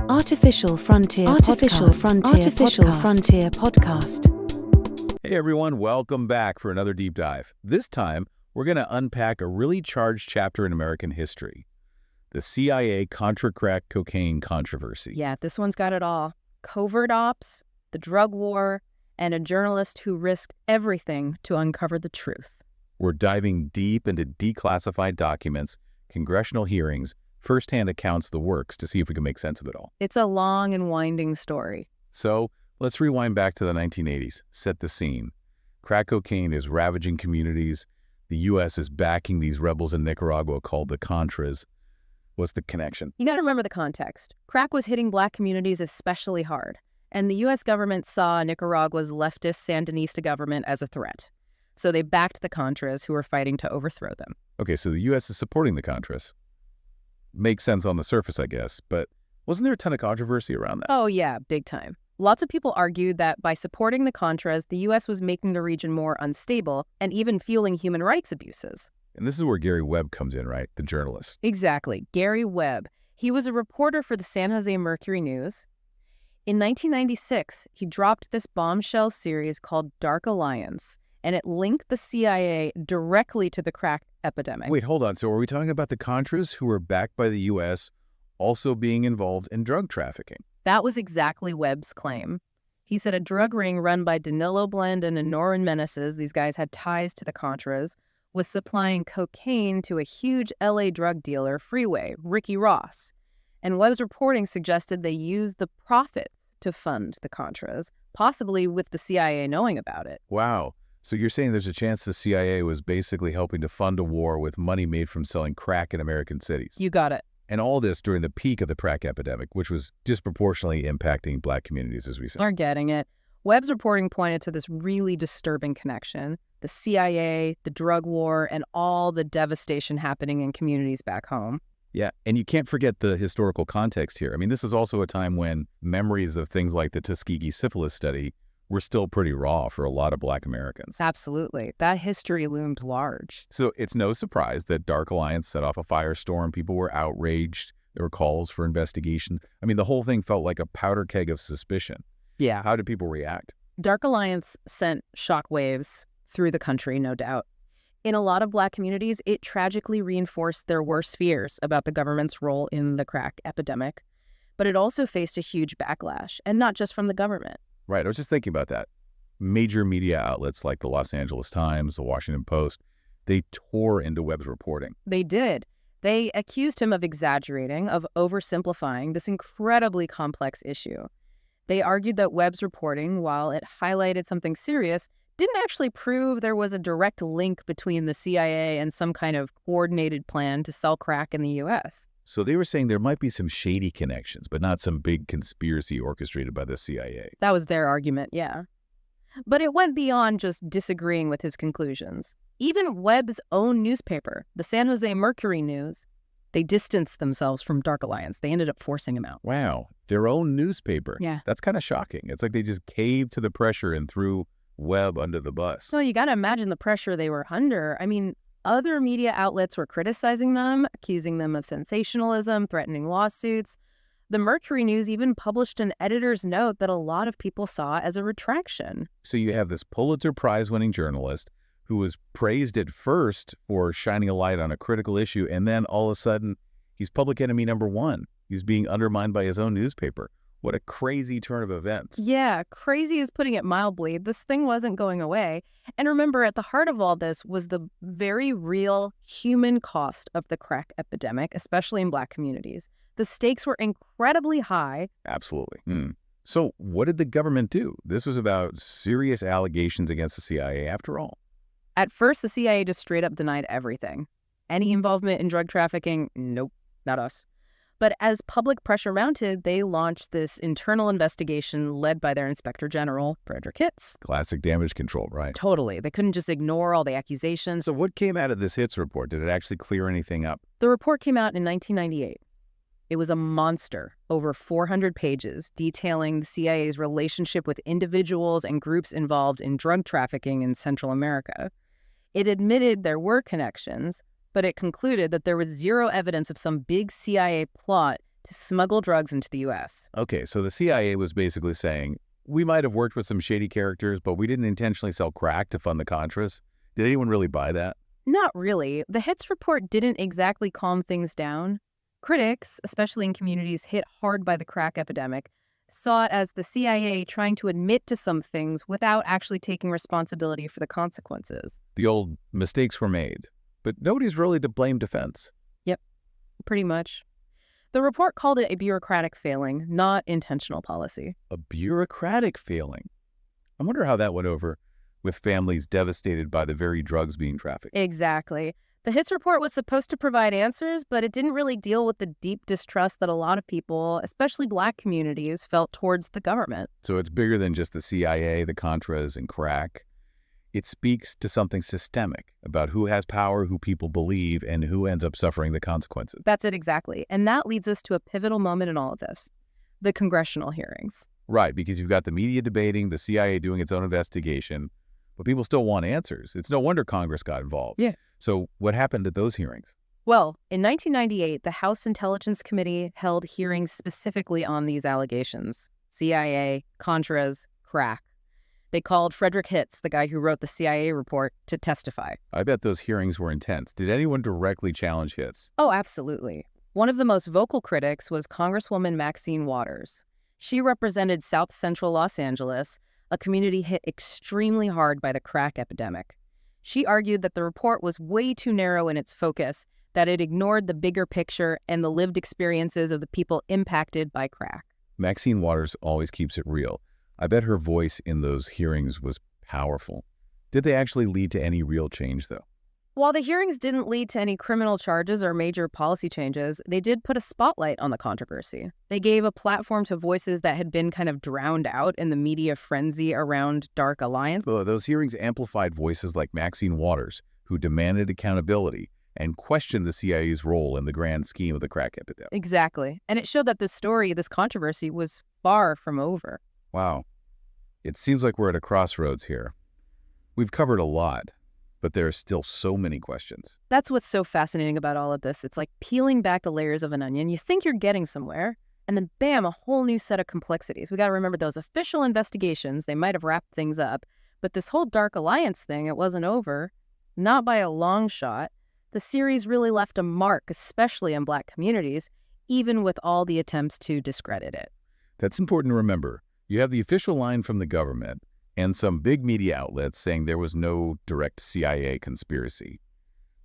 Artificial Frontier Podcast. Hey everyone, welcome back for another deep dive. This time, we're going to unpack a really charged chapter in American history, the CIA Contra crack cocaine controversy. Yeah, this one's got it all. Covert ops, the drug war, and a journalist who risked everything to uncover the truth. We're diving deep into declassified documents, congressional hearings, firsthand accounts, the works, to see if we can make sense of it all. It's a long and winding story. So let's rewind back to the 1980s, set the scene. Crack cocaine is ravaging communities. The U.S. is backing these rebels in Nicaragua called the Contras. What's the connection? You got to remember the context. Crack was hitting black communities especially hard, and the U.S. government saw Nicaragua's leftist Sandinista government as a threat. So they backed the Contras who were fighting to overthrow them. Okay, so the U.S. is supporting the Contras. Makes sense on the surface, I guess, but wasn't there a ton of controversy around that? Oh yeah, big time. Lots of people argued that by supporting the Contras, the U.S. was making the region more unstable and even fueling human rights abuses. And this is where Gary Webb comes in, right? The journalist. Exactly. Gary Webb. He was a reporter for the San Jose Mercury News. In 1996, he dropped this bombshell series called Dark Alliance, and it linked the CIA directly to the crack epidemic. Wait, hold on. So are we talking about the Contras who were backed by the U.S. also being involved in drug trafficking? That was exactly Webb's claim. He said a drug ring run by Danilo Blandon and Norrin Meneses, these guys had ties to the Contras, was supplying cocaine to a huge L.A. drug dealer, Freeway, Ricky Ross. And Webb's reporting suggested they used the profits to fund the Contras, possibly with the CIA knowing about it. Wow. So you're saying there's a chance the CIA was basically helping to fund a war with money made from selling crack in American cities. You got it. And all this during the peak of the crack epidemic, which was disproportionately impacting black communities, as we said. Are getting it. Webb's reporting pointed to this really disturbing connection. The CIA, the drug war, and all the devastation happening in communities back home. Yeah, and you can't forget the historical context here. I mean, this is also a time when memories of things like the Tuskegee syphilis study were still pretty raw for a lot of black Americans. Absolutely. That history loomed large. So it's no surprise that Dark Alliance set off a firestorm. People were outraged. There were calls for investigation. I mean, the whole thing felt like a powder keg of suspicion. Yeah. How did people react? Dark Alliance sent shockwaves through the country, no doubt. In a lot of black communities, it tragically reinforced their worst fears about the government's role in the crack epidemic. But it also faced a huge backlash, and not just from the government. Right. I was just thinking about that. Major media outlets like the Los Angeles Times, the Washington Post, they tore into Webb's reporting. They did. They accused him of exaggerating, of oversimplifying this incredibly complex issue. They argued that Webb's reporting, while it highlighted something serious, didn't actually prove there was a direct link between the CIA and some kind of coordinated plan to sell crack in the U.S. So they were saying there might be some shady connections, but not some big conspiracy orchestrated by the CIA. That was their argument, yeah. But it went beyond just disagreeing with his conclusions. Even Webb's own newspaper, the San Jose Mercury News, they distanced themselves from Dark Alliance. They ended up forcing him out. Wow. Their own newspaper. Yeah. That's kind of shocking. It's like they just caved to the pressure and threw Webb under the bus. So you got to imagine the pressure they were under. I mean, other media outlets were criticizing them, accusing them of sensationalism, threatening lawsuits. The Mercury News even published an editor's note that a lot of people saw as a retraction. So you have this Pulitzer Prize-winning journalist who was praised at first for shining a light on a critical issue, and then all of a sudden, he's public enemy number one. He's being undermined by his own newspaper. What a crazy turn of events. Yeah, crazy is putting it mildly. This thing wasn't going away. And remember, at the heart of all this was the very real human cost of the crack epidemic, especially in black communities. The stakes were incredibly high. Absolutely. So what did the government do? This was about serious allegations against the CIA after all. At first, the CIA just straight up denied everything. Any involvement in drug trafficking? Nope, not us. But as public pressure mounted, they launched this internal investigation led by their Inspector General, Frederick Hitz. Classic damage control, right? Totally. They couldn't just ignore all the accusations. So what came out of this Hitz report? Did it actually clear anything up? The report came out in 1998. It was a monster, over 400 pages, detailing the CIA's relationship with individuals and groups involved in drug trafficking in Central America. It admitted there were connections, but it concluded that there was zero evidence of some big CIA plot to smuggle drugs into the U.S. Okay, so the CIA was basically saying, we might have worked with some shady characters, but we didn't intentionally sell crack to fund the Contras. Did anyone really buy that? Not really. The Hits report didn't exactly calm things down. Critics, especially in communities hit hard by the crack epidemic, saw it as the CIA trying to admit to some things without actually taking responsibility for the consequences. The old mistakes were made, but nobody's really to blame defense. Yep, pretty much. The report called it a bureaucratic failing, not intentional policy. A bureaucratic failing. I wonder how that went over with families devastated by the very drugs being trafficked. Exactly. The Hits report was supposed to provide answers, but it didn't really deal with the deep distrust that a lot of people, especially Black communities, felt towards the government. So it's bigger than just the CIA, the Contras, and crack. It speaks to something systemic about who has power, who people believe, and who ends up suffering the consequences. That's it exactly. And that leads us to a pivotal moment in all of this, the congressional hearings. Right, because you've got the media debating, the CIA doing its own investigation, but people still want answers. It's no wonder Congress got involved. Yeah. So what happened at those hearings? Well, in 1998, the House Intelligence Committee held hearings specifically on these allegations. CIA, Contras, crack. They called Frederick Hitz, the guy who wrote the CIA report, to testify. I bet those hearings were intense. Did anyone directly challenge Hitz? Oh, absolutely. One of the most vocal critics was Congresswoman Maxine Waters. She represented South Central Los Angeles, a community hit extremely hard by the crack epidemic. She argued that the report was way too narrow in its focus, that it ignored the bigger picture and the lived experiences of the people impacted by crack. Maxine Waters always keeps it real. I bet her voice in those hearings was powerful. Did they actually lead to any real change, though? While the hearings didn't lead to any criminal charges or major policy changes, they did put a spotlight on the controversy. They gave a platform to voices that had been kind of drowned out in the media frenzy around Dark Alliance. Those hearings amplified voices like Maxine Waters, who demanded accountability and questioned the CIA's role in the grand scheme of the crack epidemic. Exactly. And it showed that this controversy was far from over. Wow. It seems like we're at a crossroads here. We've covered a lot, but there are still so many questions. That's what's so fascinating about all of this. It's like peeling back the layers of an onion. You think you're getting somewhere, and then bam, a whole new set of complexities. We got to remember those official investigations, they might have wrapped things up, but this whole Dark Alliance thing, it wasn't over. Not by a long shot. The series really left a mark, especially on Black communities, even with all the attempts to discredit it. That's important to remember. You have the official line from the government and some big media outlets saying there was no direct CIA conspiracy.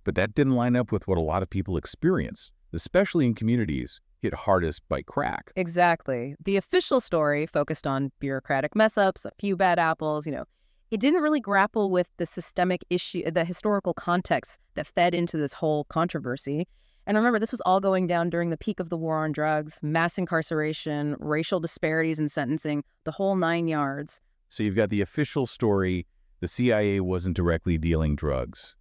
But that didn't line up with what a lot of people experienced, especially in communities hit hardest by crack. Exactly. The official story focused on bureaucratic mess-ups, a few bad apples, It didn't really grapple with the systemic issue, the historical context that fed into this whole controversy. And remember, this was all going down during the peak of the war on drugs, mass incarceration, racial disparities in sentencing, the whole 9 yards. So you've got the official story, the CIA wasn't directly dealing drugs.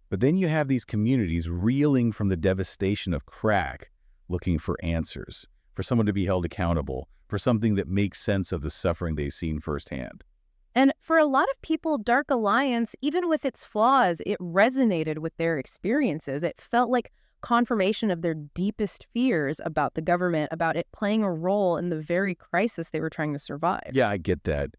But then you have these communities reeling from the devastation of crack, looking for answers, for someone to be held accountable, for something that makes sense of the suffering they've seen firsthand. And for a lot of people, Dark Alliance, even with its flaws, it resonated with their experiences. It felt like confirmation of their deepest fears about the government, about it playing a role in the very crisis they were trying to survive. Yeah, I get that.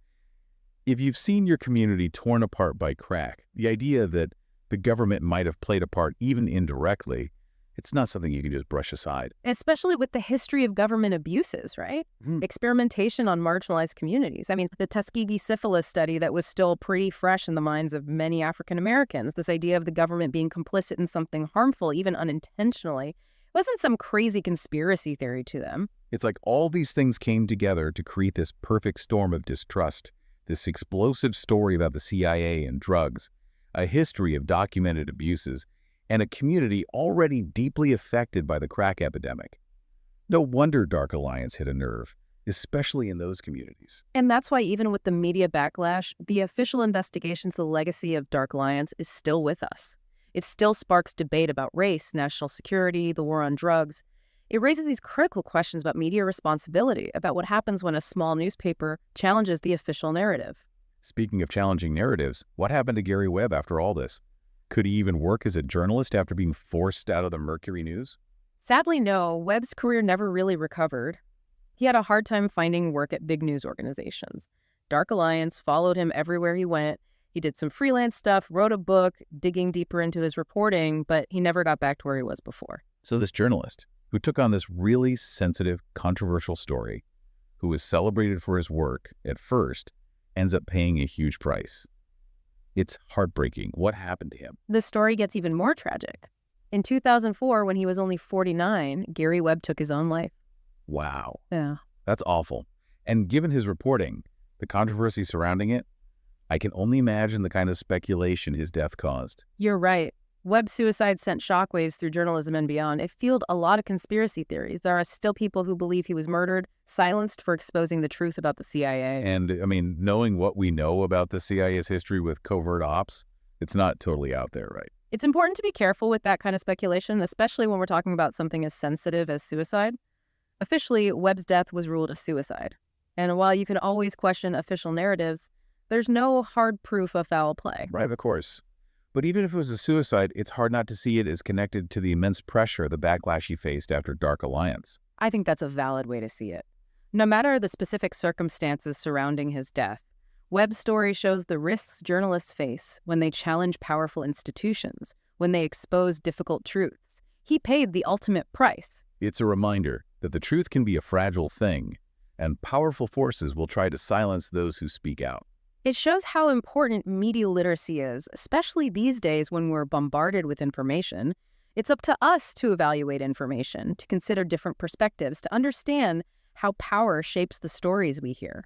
If you've seen your community torn apart by crack, the idea that the government might have played a part even indirectly, it's not something you can just brush aside. Especially with the history of government abuses, right? Experimentation on marginalized communities. I mean, the Tuskegee syphilis study that was still pretty fresh in the minds of many African Americans, this idea of the government being complicit in something harmful, even unintentionally, wasn't some crazy conspiracy theory to them. It's like all these things came together to create this perfect storm of distrust, this explosive story about the CIA and drugs, a history of documented abuses, and a community already deeply affected by the crack epidemic. No wonder Dark Alliance hit a nerve, especially in those communities. And that's why even with the media backlash, the official investigations, the legacy of Dark Alliance is still with us. It still sparks debate about race, national security, the war on drugs. It raises these critical questions about media responsibility, about what happens when a small newspaper challenges the official narrative. Speaking of challenging narratives, what happened to Gary Webb after all this? Could he even work as a journalist after being forced out of the Mercury News? Sadly, no, Webb's career never really recovered. He had a hard time finding work at big news organizations. Dark Alliance followed him everywhere he went. He did some freelance stuff, wrote a book, digging deeper into his reporting, but he never got back to where he was before. So this journalist who took on this really sensitive, controversial story, who was celebrated for his work at first, ends up paying a huge price. It's heartbreaking. What happened to him? The story gets even more tragic. In 2004, when he was only 49, Gary Webb took his own life. Wow. Yeah. That's awful. And given his reporting, the controversy surrounding it, I can only imagine the kind of speculation his death caused. You're right. Webb's suicide sent shockwaves through journalism and beyond. It fueled a lot of conspiracy theories. There are still people who believe he was murdered, silenced for exposing the truth about the CIA. And, I mean, knowing what we know about the CIA's history with covert ops, it's not totally out there, right? It's important to be careful with that kind of speculation, especially when we're talking about something as sensitive as suicide. Officially, Webb's death was ruled a suicide. And while you can always question official narratives, there's no hard proof of foul play. Right, of course. But even if it was a suicide, it's hard not to see it as connected to the immense pressure, the backlash he faced after Dark Alliance. I think that's a valid way to see it. No matter the specific circumstances surrounding his death, Webb's story shows the risks journalists face when they challenge powerful institutions, when they expose difficult truths. He paid the ultimate price. It's a reminder that the truth can be a fragile thing, and powerful forces will try to silence those who speak out. It shows how important media literacy is, especially these days when we're bombarded with information. It's up to us to evaluate information, to consider different perspectives, to understand how power shapes the stories we hear.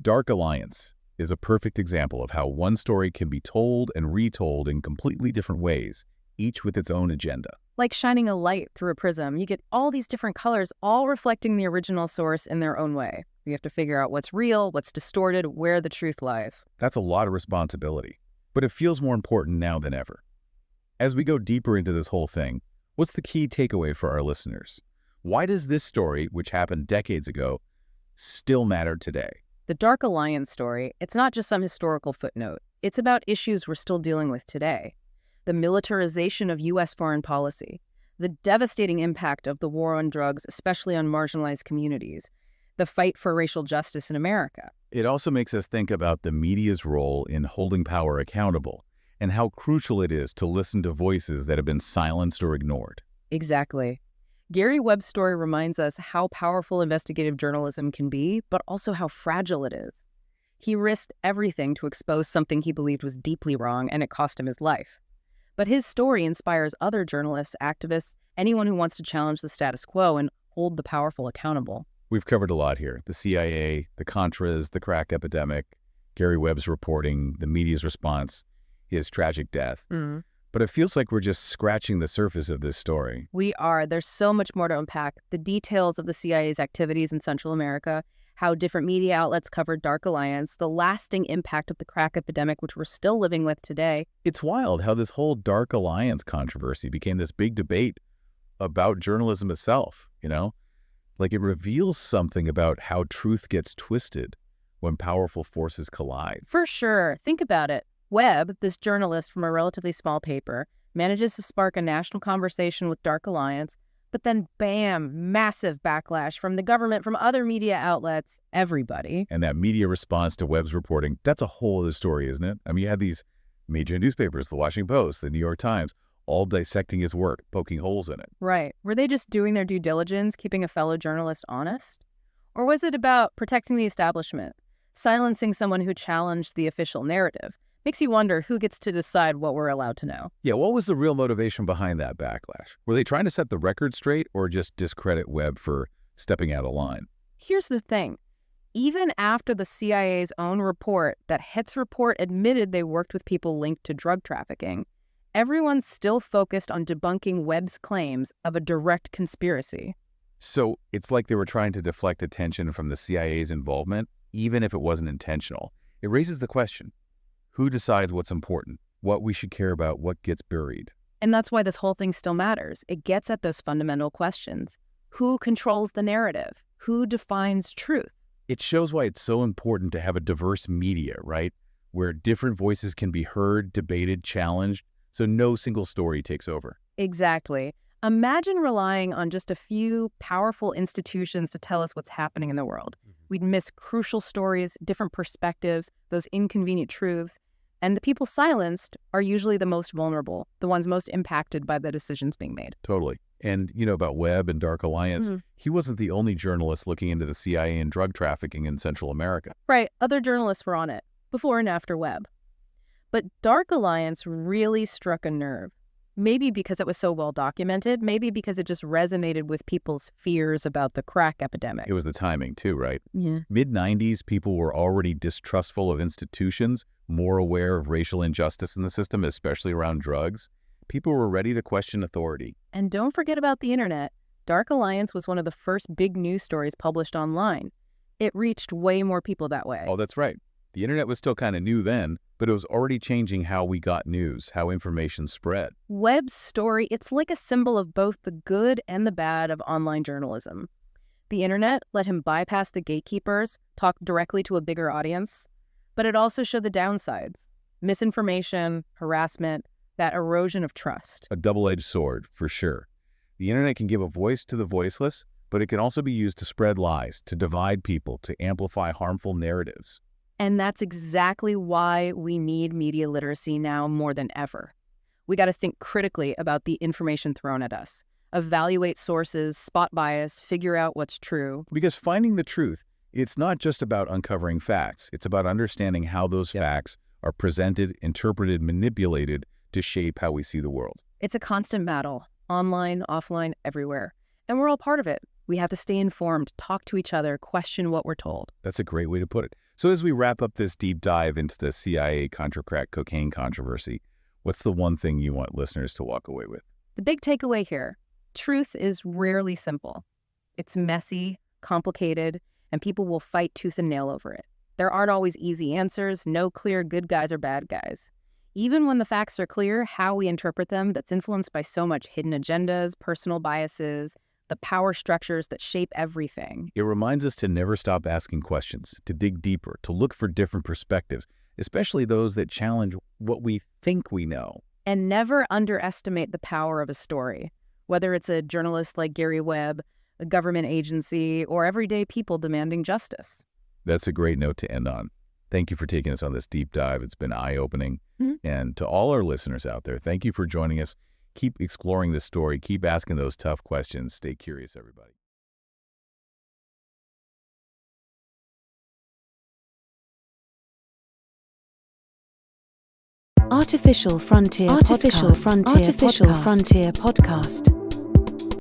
Dark Alliance is a perfect example of how one story can be told and retold in completely different ways, each with its own agenda. Like shining a light through a prism, you get all these different colors, all reflecting the original source in their own way. You have to figure out what's real, what's distorted, where the truth lies. That's a lot of responsibility, but it feels more important now than ever. As we go deeper into this whole thing, what's the key takeaway for our listeners? Why does this story, which happened decades ago, still matter today? The Dark Alliance story, it's not just some historical footnote. It's about issues we're still dealing with today. The militarization of U.S. foreign policy, the devastating impact of the war on drugs, especially on marginalized communities, the fight for racial justice in America. It also makes us think about the media's role in holding power accountable and how crucial it is to listen to voices that have been silenced or ignored. Exactly. Gary Webb's story reminds us how powerful investigative journalism can be, but also how fragile it is. He risked everything to expose something he believed was deeply wrong, and it cost him his life. But his story inspires other journalists, activists, anyone who wants to challenge the status quo and hold the powerful accountable. We've covered a lot here. The CIA, the Contras, the crack epidemic, Gary Webb's reporting, the media's response, his tragic death. But it feels like we're just scratching the surface of this story. We are. There's so much more to unpack. The details of the CIA's activities in Central America, how different media outlets covered Dark Alliance, the lasting impact of the crack epidemic, which we're still living with today. It's wild how this whole Dark Alliance controversy became this big debate about journalism itself, you know? Like it reveals something about how truth gets twisted when powerful forces collide. For sure. Think about it. Webb, this journalist from a relatively small paper, manages to spark a national conversation with Dark Alliance, but then bam, massive backlash from the government, from other media outlets, everybody. And that media response to Webb's reporting, that's a whole other story, isn't it? I mean, you had these major newspapers, the Washington Post, the New York Times, all dissecting his work, poking holes in it. Right. Were they just doing their due diligence, keeping a fellow journalist honest? Or was it about protecting the establishment, silencing someone who challenged the official narrative? Makes you wonder who gets to decide what we're allowed to know. Yeah, what was the real motivation behind that backlash? Were they trying to set the record straight or just discredit Webb for stepping out of line? Here's the thing. Even after the CIA's own report, that Het's report admitted they worked with people linked to drug trafficking, everyone's still focused on debunking Webb's claims of a direct conspiracy. So it's like they were trying to deflect attention from the CIA's involvement, even if it wasn't intentional. It raises the question, who decides what's important, what we should care about, what gets buried? And that's why this whole thing still matters. It gets at those fundamental questions. Who controls the narrative? Who defines truth? It shows why it's so important to have a diverse media, right? Where different voices can be heard, debated, challenged, so no single story takes over. Exactly. Imagine relying on just a few powerful institutions to tell us what's happening in the world. We'd miss crucial stories, different perspectives, those inconvenient truths. And the people silenced are usually the most vulnerable, the ones most impacted by the decisions being made. Totally. And about Webb and Dark Alliance, he wasn't the only journalist looking into the CIA and drug trafficking in Central America. Right. Other journalists were on it, before and after Webb. But Dark Alliance really struck a nerve. Maybe because it was so well documented, maybe because it just resonated with people's fears about the crack epidemic. It was the timing too, right? Yeah. Mid-90s, people were already distrustful of institutions, more aware of racial injustice in the system, especially around drugs. People were ready to question authority. And don't forget about the internet. Dark Alliance was one of the first big news stories published online. It reached way more people that way. Oh, that's right. The internet was still kind of new then, but it was already changing how we got news, how information spread. Webb's story, it's like a symbol of both the good and the bad of online journalism. The internet let him bypass the gatekeepers, talk directly to a bigger audience, but it also showed the downsides: misinformation, harassment, that erosion of trust. A double-edged sword, for sure. The internet can give a voice to the voiceless, but it can also be used to spread lies, to divide people, to amplify harmful narratives. And that's exactly why we need media literacy now more than ever. We got to think critically about the information thrown at us, evaluate sources, spot bias, figure out what's true. Because finding the truth, it's not just about uncovering facts. It's about understanding how those facts are presented, interpreted, manipulated to shape how we see the world. It's a constant battle, online, offline, everywhere. And we're all part of it. We have to stay informed, talk to each other, question what we're told. That's a great way to put it. So as we wrap up this deep dive into the CIA Contra crack cocaine controversy, what's the one thing you want listeners to walk away with? The big takeaway here: truth is rarely simple. It's messy, complicated, and people will fight tooth and nail over it. There aren't always easy answers, no clear good guys or bad guys. Even when the facts are clear, how we interpret them, that's influenced by so much hidden agendas, personal biases, the power structures that shape everything. It reminds us to never stop asking questions, to dig deeper, to look for different perspectives, especially those that challenge what we think we know. And never underestimate the power of a story, whether it's a journalist like Gary Webb, a government agency, or everyday people demanding justice. That's a great note to end on. Thank you for taking us on this deep dive. It's been eye-opening. And to all our listeners out there, thank you for joining us. Keep exploring this story. Keep asking those tough questions. Stay curious, everybody. Artificial Frontier Podcast.